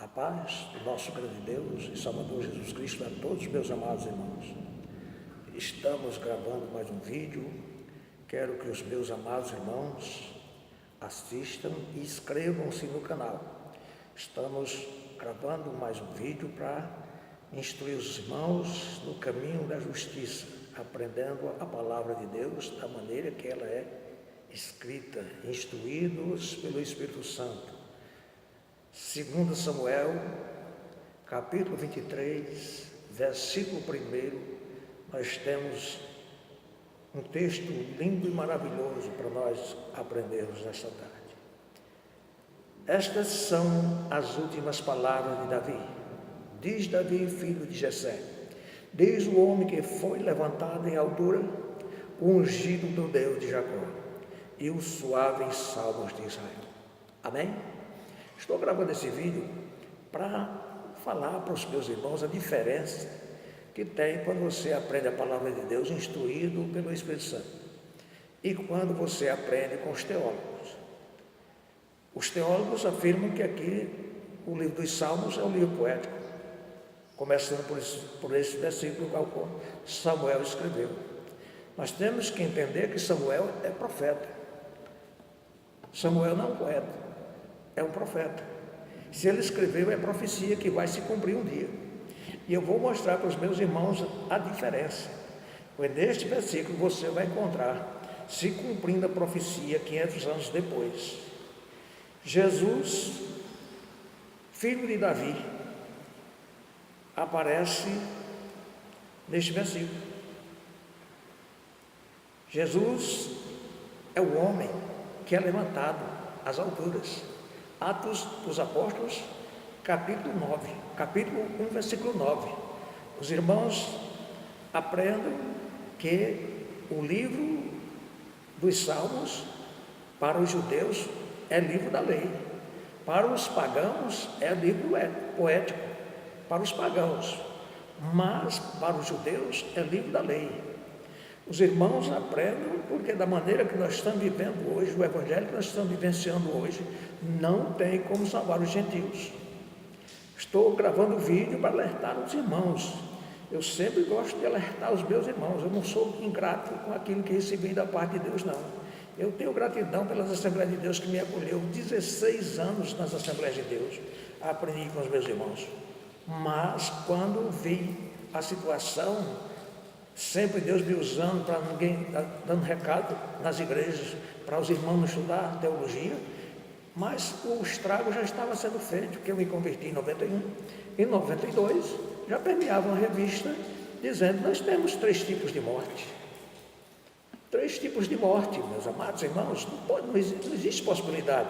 A paz do nosso grande Deus e Salvador Jesus Cristo a todos meus amados irmãos. Estamos gravando mais um vídeo. Quero que os meus amados irmãos assistam e inscrevam-se no canal. Estamos gravando mais um vídeo para instruir os irmãos no caminho da justiça, aprendendo a palavra de Deus da maneira que ela é escrita, instruídos pelo Espírito Santo. 2 Samuel, capítulo 23, versículo 1, nós temos um texto lindo e maravilhoso para nós aprendermos nesta tarde. Estas são as últimas palavras de Davi. Diz Davi, filho de Jessé: diz o homem que foi levantado em altura, o ungido do Deus de Jacó, e os suaves salmos de Israel. Amém? Estou gravando esse vídeo para falar para os meus irmãos a diferença que tem quando você aprende a palavra de Deus instruído pelo Espírito Santo e quando você aprende com os teólogos. Os teólogos afirmam que aqui o livro dos Salmos é um livro poético, começando por esse versículo que Samuel escreveu. Nós temos que entender que Samuel é profeta. Samuel não é um poeta, é um profeta. Se ele escreveu, é profecia que vai se cumprir um dia. E eu vou mostrar para os meus irmãos a diferença. Pois neste versículo você vai encontrar se cumprindo a profecia 500 anos depois. Jesus, filho de Davi, aparece neste versículo. Jesus é o homem que é levantado às alturas. Atos dos Apóstolos, capítulo 1, versículo 9. Os irmãos aprendam que o livro dos Salmos, para os judeus, é livro da lei. Para os pagãos, é livro poético. Para os pagãos. Mas, para os judeus, é livro da lei. Os irmãos aprendam, porque da maneira que nós estamos vivendo hoje, o evangelho que nós estamos vivenciando hoje, não tem como salvar os gentios. Estou gravando o vídeo para alertar os irmãos. Eu sempre gosto de alertar os meus irmãos. Eu não sou ingrato com aquilo que recebi da parte de Deus, não. Eu tenho gratidão pelas Assembleias de Deus que me acolheu 16 anos nas Assembleias de Deus. Aprendi com os meus irmãos. Mas quando vi a situação, sempre Deus me usando para ninguém, dando recado nas igrejas, para os irmãos estudar teologia, mas o estrago já estava sendo feito, porque eu me converti em 91, em 92, já permeava uma revista dizendo: nós temos 3 tipos de morte. 3 tipos de morte, meus amados irmãos, não existe possibilidade,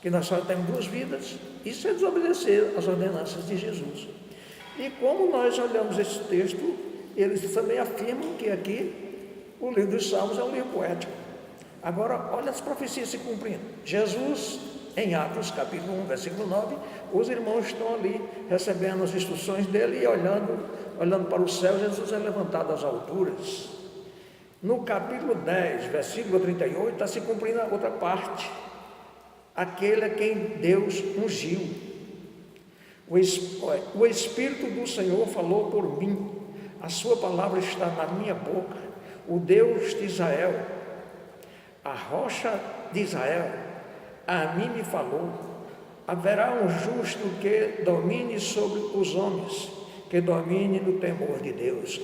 que nós só temos 2 vidas, isso é desobedecer às ordenanças de Jesus. E como nós olhamos esse texto, eles também afirmam que aqui o livro dos Salmos é um livro poético. Agora, olha as profecias se cumprindo. Jesus, em Atos, capítulo 1, versículo 9, os irmãos estão ali recebendo as instruções dele e olhando para o céu. Jesus é levantado às alturas. No capítulo 10, versículo 38, está se cumprindo a outra parte. Aquele a quem Deus ungiu. O Espírito do Senhor falou por mim. A sua palavra está na minha boca. O Deus de Israel, a rocha de Israel, a mim me falou. Haverá um justo que domine sobre os homens, que domine no temor de Deus.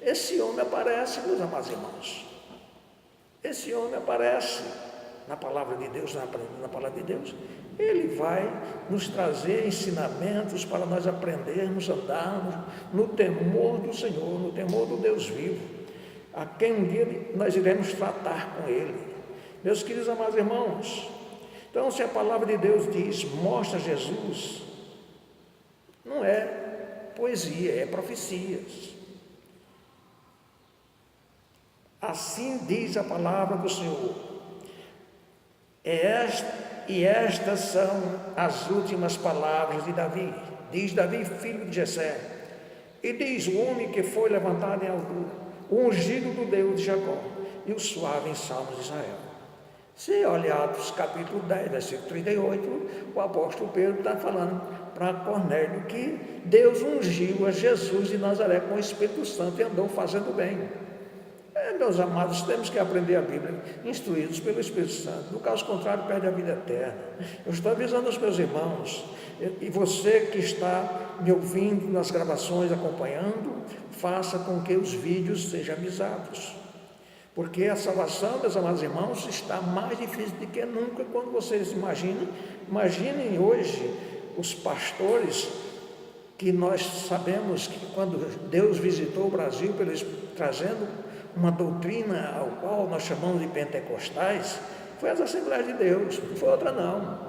Esse homem aparece, meus amados irmãos. Esse homem aparece na palavra de Deus, na palavra de Deus. Ele vai nos trazer ensinamentos para nós aprendermos, andarmos no temor do Senhor, no temor do Deus vivo, a quem um dia nós iremos tratar com Ele. Meus queridos amados irmãos, então se a palavra de Deus diz, mostra Jesus, não é poesia, é profecias. Assim diz a palavra do Senhor. E estas são as últimas palavras de Davi. Diz Davi, filho de Jessé. E diz o homem que foi levantado em altura, o ungido do Deus de Jacó, e o suave em salmos de Israel. Se olha Atos capítulo 10, versículo 38, o apóstolo Pedro está falando para Cornélio que Deus ungiu a Jesus de Nazaré com o Espírito Santo e andou fazendo bem. Meus amados, temos que aprender a Bíblia, instruídos pelo Espírito Santo. No caso contrário, perde a vida eterna. Eu estou avisando os meus irmãos, e você que está me ouvindo nas gravações, acompanhando, faça com que os vídeos sejam avisados. Porque a salvação, meus amados irmãos, está mais difícil do que nunca quando vocês imaginam. Imaginem hoje os pastores, que nós sabemos que quando Deus visitou o Brasil, trazendo uma doutrina ao qual nós chamamos de pentecostais, foi as Assembleias de Deus, não foi outra não.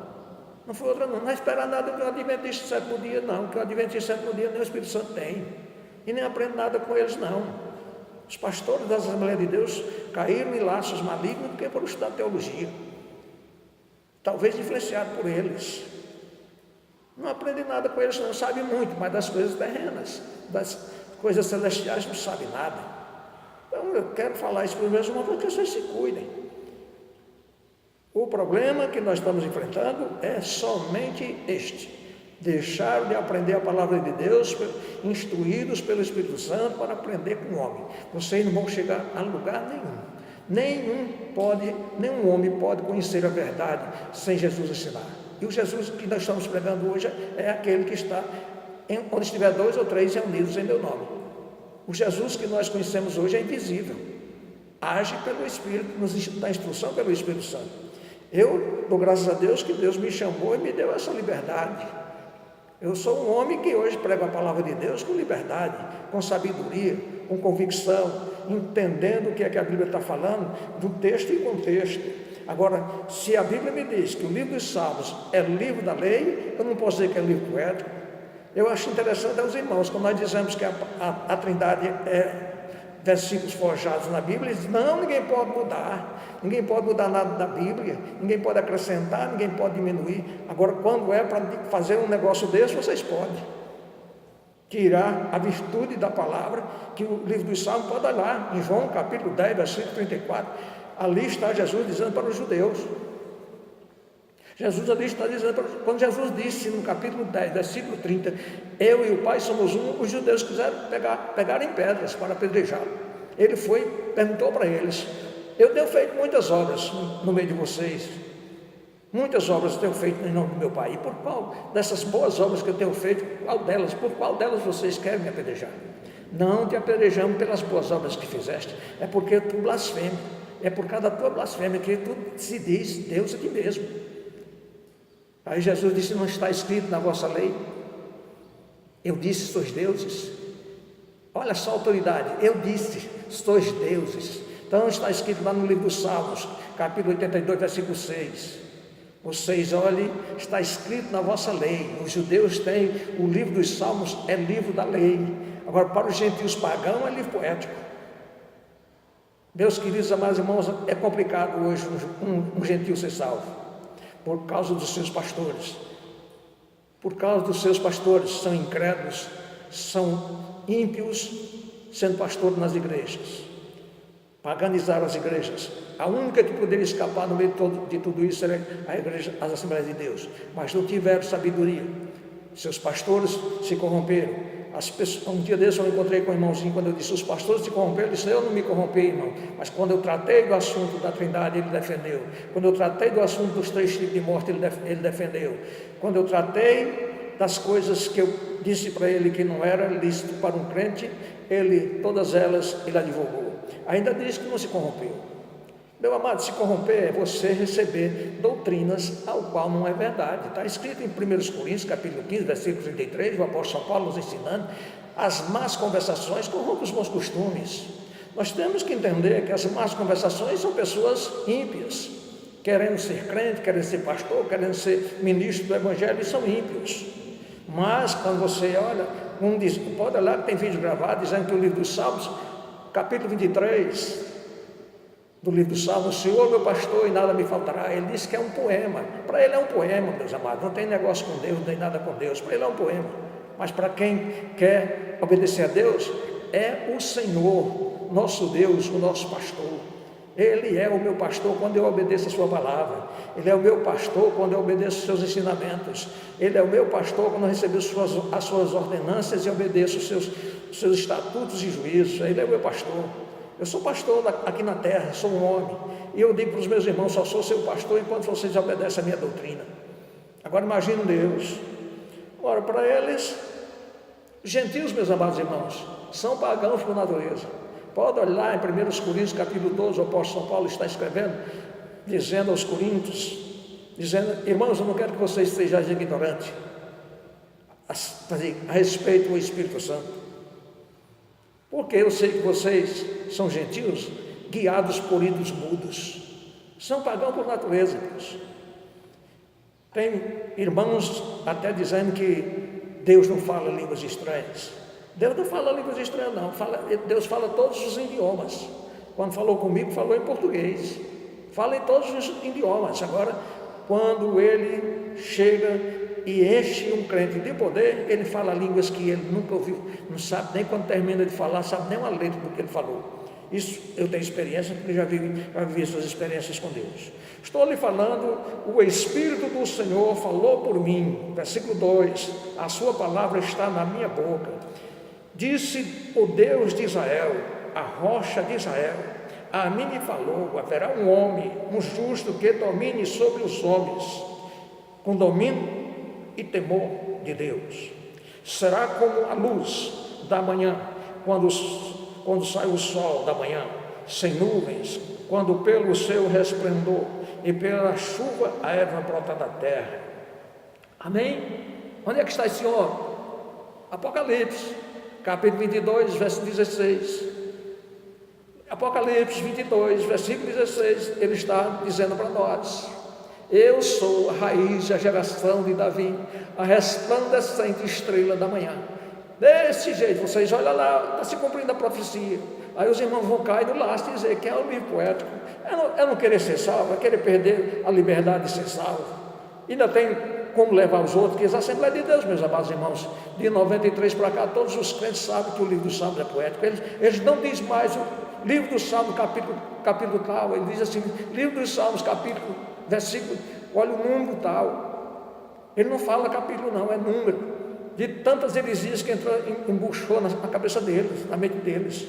Não foi outra não. Não é esperar nada do Adventista do sétimo dia não, que o Adventista do sétimo dia nem o Espírito Santo tem. E nem aprende nada com eles não. Os pastores das Assembleias de Deus caíram em laços malignos porque por estudar teologia. Talvez influenciado por eles. Não aprende nada com eles não, sabe muito, mas das coisas terrenas, das coisas celestiais não sabe nada. Então eu quero falar isso para os meus irmãos, para que vocês se cuidem. O problema que nós estamos enfrentando é somente este: deixaram de aprender a palavra de Deus, instruídos pelo Espírito Santo para aprender com o homem. Vocês não vão chegar a lugar nenhum. Nenhum homem pode conhecer a verdade sem Jesus ensinar. E o Jesus que nós estamos pregando hoje é aquele que está, onde estiver 2 ou 3 reunidos em meu nome. O Jesus que nós conhecemos hoje é invisível, age pelo Espírito, nos dá instrução pelo Espírito Santo. Eu dou graças a Deus que Deus me chamou e me deu essa liberdade. Eu sou um homem que hoje prega a palavra de Deus com liberdade, com sabedoria, com convicção, entendendo o que é que a Bíblia está falando, do texto e contexto. Agora, se a Bíblia me diz que o livro dos Salmos é livro da lei, eu não posso dizer que é livro poético. Eu acho interessante aos irmãos, quando nós dizemos que a Trindade é versículos forjados na Bíblia, eles dizem, não, ninguém pode mudar nada da Bíblia, ninguém pode acrescentar, ninguém pode diminuir. Agora, quando é para fazer um negócio desse, vocês podem tirar a virtude da palavra, que o livro dos Salmos pode olhar, em João capítulo 10, versículo 34, ali está Jesus dizendo para os judeus. Jesus ali está dizendo, quando Jesus disse no capítulo 10, versículo 30, eu e o Pai somos um, os judeus quiseram pegarem pedras para apedrejá-lo. Ele perguntou para eles, eu tenho feito muitas obras no meio de vocês, muitas obras eu tenho feito em nome do meu Pai, e por qual dessas boas obras que eu tenho feito, por qual delas vocês querem me apedrejar? Não te apedrejamos pelas boas obras que fizeste, é porque tu blasfema, é por causa da tua blasfêmia que tu se diz Deus a ti mesmo. Aí Jesus disse, não está escrito na vossa lei? Eu disse, sois deuses. Olha só a autoridade, eu disse, sois deuses. Então está escrito lá no livro dos Salmos, capítulo 82, versículo 6. Vocês olhem, está escrito na vossa lei. Os judeus têm, o livro dos Salmos é livro da lei. Agora, para os gentios pagãos é livro poético. Meus queridos amados irmãos, é complicado hoje um gentio ser salvo. Por causa dos seus pastores, são incrédulos, são ímpios, sendo pastor nas igrejas, paganizaram as igrejas. A única que poderia escapar no meio de tudo isso era a igreja, as Assembleias de Deus, mas não tiveram sabedoria, seus pastores se corromperam. Um dia desse eu encontrei com um irmãozinho, quando eu disse, os pastores se corromperam, ele disse, eu não me corrompi, irmão, mas quando eu tratei do assunto da Trindade, ele defendeu. Quando eu tratei do assunto dos 3 tipos de morte, ele defendeu. Quando eu tratei das coisas que eu disse para ele que não era lícito para um crente, todas elas ele advogou. Ainda disse que não se corrompeu. Meu amado, se corromper é você receber doutrinas ao qual não é verdade. Está escrito em 1 Coríntios, capítulo 15, versículo 33, o apóstolo São Paulo nos ensinando, as más conversações corrompem os bons costumes. Nós temos que entender que as más conversações são pessoas ímpias, querendo ser crente, querendo ser pastor, querendo ser ministro do Evangelho, e são ímpios. Mas quando você olha, pode olhar que tem vídeo gravado dizendo que o livro dos Salmos, capítulo 23, do livro do Salmo, o Senhor meu pastor e nada me faltará. Ele disse que é um poema. Para ele é um poema, meus amados. Não tem negócio com Deus, não tem nada com Deus. Para ele é um poema. Mas para quem quer obedecer a Deus, é o Senhor, nosso Deus, o nosso pastor. Ele é o meu pastor quando eu obedeço a sua palavra. Ele é o meu pastor quando eu obedeço os seus ensinamentos. Ele é o meu pastor quando eu recebo as suas ordenanças e obedeço os seus estatutos e juízos. Ele é o meu pastor. Eu sou pastor aqui na terra, sou um homem. E eu digo para os meus irmãos, só sou seu pastor enquanto vocês obedecem a minha doutrina. Agora imagine Deus. Ora, para eles, gentios, meus amados irmãos, são pagãos por natureza. Pode olhar em 1 Coríntios capítulo 12, o apóstolo São Paulo está escrevendo, dizendo aos coríntios, dizendo: irmãos, eu não quero que vocês sejam ignorantes a respeito do Espírito Santo, porque eu sei que vocês são gentios, guiados por ídolos mudos, são pagãos por natureza, Deus. Tem irmãos até dizendo que Deus não fala línguas estranhas. Deus não fala línguas estranhas, não. Deus fala todos os idiomas. Quando falou comigo, falou em português. Fala em todos os idiomas. Agora, quando ele chega e enche um crente de poder, ele fala línguas que ele nunca ouviu, não sabe nem quando termina de falar, sabe nem uma letra do que ele falou. Isso eu tenho experiência, porque já vivi essas experiências com Deus. Estou lhe falando, o Espírito do Senhor falou por mim. Versículo 2: a sua palavra está na minha boca. Disse o Deus de Israel, a rocha de Israel: a mim me falou, haverá um homem, um justo, que domine sobre os homens, com domínio e temor de Deus. Será como a luz da manhã, quando sai o sol da manhã, sem nuvens, quando pelo seu resplendor e pela chuva a erva brota da terra. Amém? Onde é que está esse homem? Apocalipse, capítulo 22, verso 16. Apocalipse 22, versículo 16, ele está dizendo para nós: eu sou a raiz e a geração de Davi, a resplandecente estrela da manhã. Desse jeito, vocês olham lá, está se cumprindo a profecia. Aí os irmãos vão cair no laço e dizer: quem é o livro poético? É não querer ser salvo, é querer perder a liberdade de ser salvo. Ainda tem como levar os outros, que a Assembleia de Deus, meus amados irmãos, de 93 para cá, todos os crentes sabem que o livro dos Salmos é poético. Eles não dizem mais o livro dos Salmos, capítulo tal, ele diz assim: livro dos Salmos, capítulo, versículo, olha o número tal. Ele não fala capítulo, não, é número. De tantas heresias que embuchou na cabeça deles, na mente deles.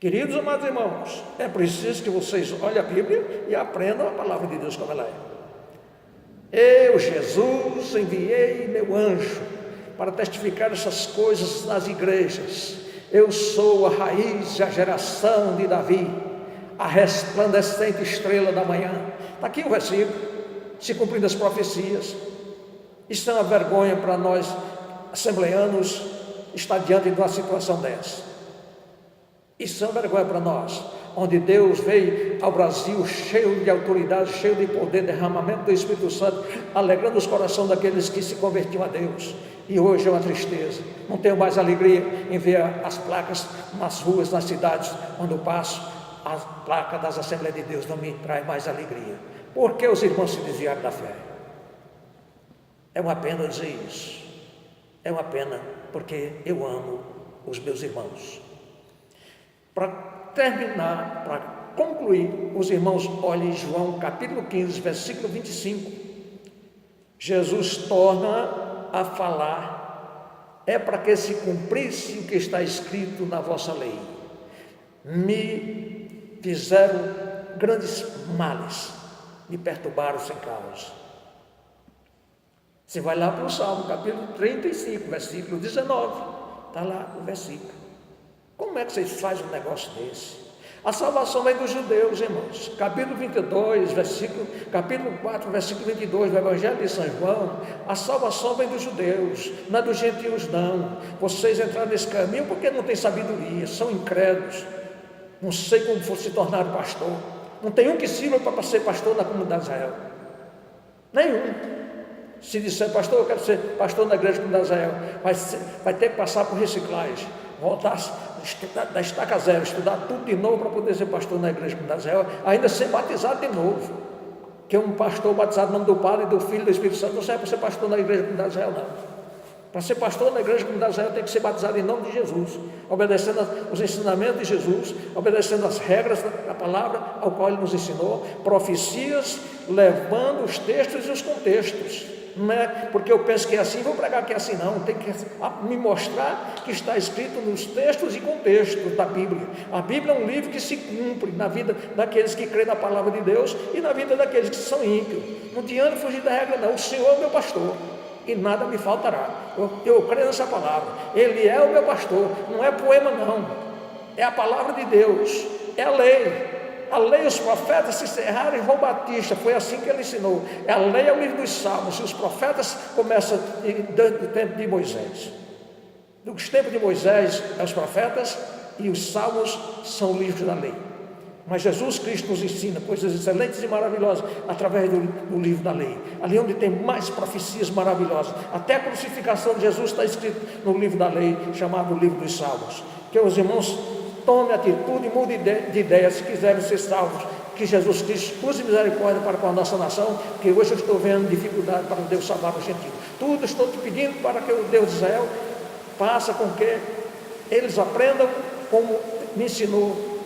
Queridos amados irmãos, é preciso que vocês olhem a Bíblia e aprendam a palavra de Deus como ela é. Eu, Jesus, enviei meu anjo para testificar essas coisas nas igrejas. Eu sou a raiz e a geração de Davi, a resplandecente estrela da manhã. Está aqui o versículo, se cumprindo as profecias. Isso é uma vergonha para nós, assembleanos, estar diante de uma situação dessa. Isso é uma vergonha para nós, onde Deus veio ao Brasil cheio de autoridade, cheio de poder, derramamento do Espírito Santo, alegrando os corações daqueles que se convertiam a Deus. E hoje é uma tristeza, não tenho mais alegria em ver as placas nas ruas, nas cidades, quando eu passo, a placa das Assembleias de Deus não me traz mais alegria. Por que os irmãos se desviaram da fé? É uma pena dizer isso, é uma pena, porque eu amo os meus irmãos. Para terminar, para concluir, os irmãos olhem João capítulo 15, versículo 25, Jesus torna a falar: é para que se cumprisse o que está escrito na vossa lei. Me fizeram grandes males, me perturbaram sem causa. Você vai lá para o Salmo, capítulo 35, versículo 19, está lá o versículo. Como é que vocês fazem um negócio desse? A salvação vem dos judeus, irmãos. Capítulo 22, capítulo 4, versículo 22 do Evangelho de São João. A salvação vem dos judeus, não é dos gentios, não. Vocês entraram nesse caminho porque não têm sabedoria, são incrédulos. Não sei como se tornaram pastor. Não tem um que sirva para ser pastor na comunidade de Israel. Nenhum. Se disser: pastor, eu quero ser pastor na igreja da comunidade de Israel, vai ter que passar por reciclagem, voltar da estaca zero, estudar tudo de novo para poder ser pastor na igreja da comunidade de Israel, ainda ser batizado de novo. Que um pastor batizado no nome do Pai, do Filho e do Espírito Santo não serve para ser pastor na igreja da comunidade de Israel, não. Para ser pastor na igreja comunidade Israel tem que ser batizado em nome de Jesus, obedecendo os ensinamentos de Jesus, obedecendo as regras da palavra ao qual Ele nos ensinou, profecias, levando os textos e os contextos. Não é porque eu penso que é assim, vou pregar que é assim, não. Tem que me mostrar que está escrito nos textos e contextos da Bíblia. A Bíblia é um livro que se cumpre na vida daqueles que creem na palavra de Deus e na vida daqueles que são ímpios. Não adianta fugir da regra, não. O Senhor é meu pastor e nada me faltará. Eu creio nessa palavra. Ele é o meu pastor, não é poema, não. É a palavra de Deus, é a lei. A lei e os profetas se encerraram em João Batista, foi assim que ele ensinou. A lei é o livro dos Salmos, e os profetas começam do tempo de Moisés. Dos tempos de Moisés é os profetas, e os Salmos são livros da lei. Mas Jesus Cristo nos ensina coisas excelentes e maravilhosas através do livro da lei. Ali onde tem mais profecias maravilhosas. Até a crucificação de Jesus está escrito no livro da lei, chamado livro dos Salmos. Que os irmãos tome atitude e mude de ideia se quiserem ser salvos. Que Jesus Cristo use misericórdia para com a nossa nação, porque hoje eu estou vendo dificuldade para Deus salvar os gentios. Tudo estou te pedindo para que o Deus de Israel faça com que eles aprendam como me ensinou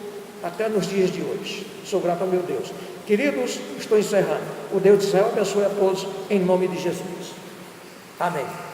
até nos dias de hoje. Sou grato ao meu Deus. Queridos, estou encerrando. O Deus de Israel abençoe a todos em nome de Jesus. Amém.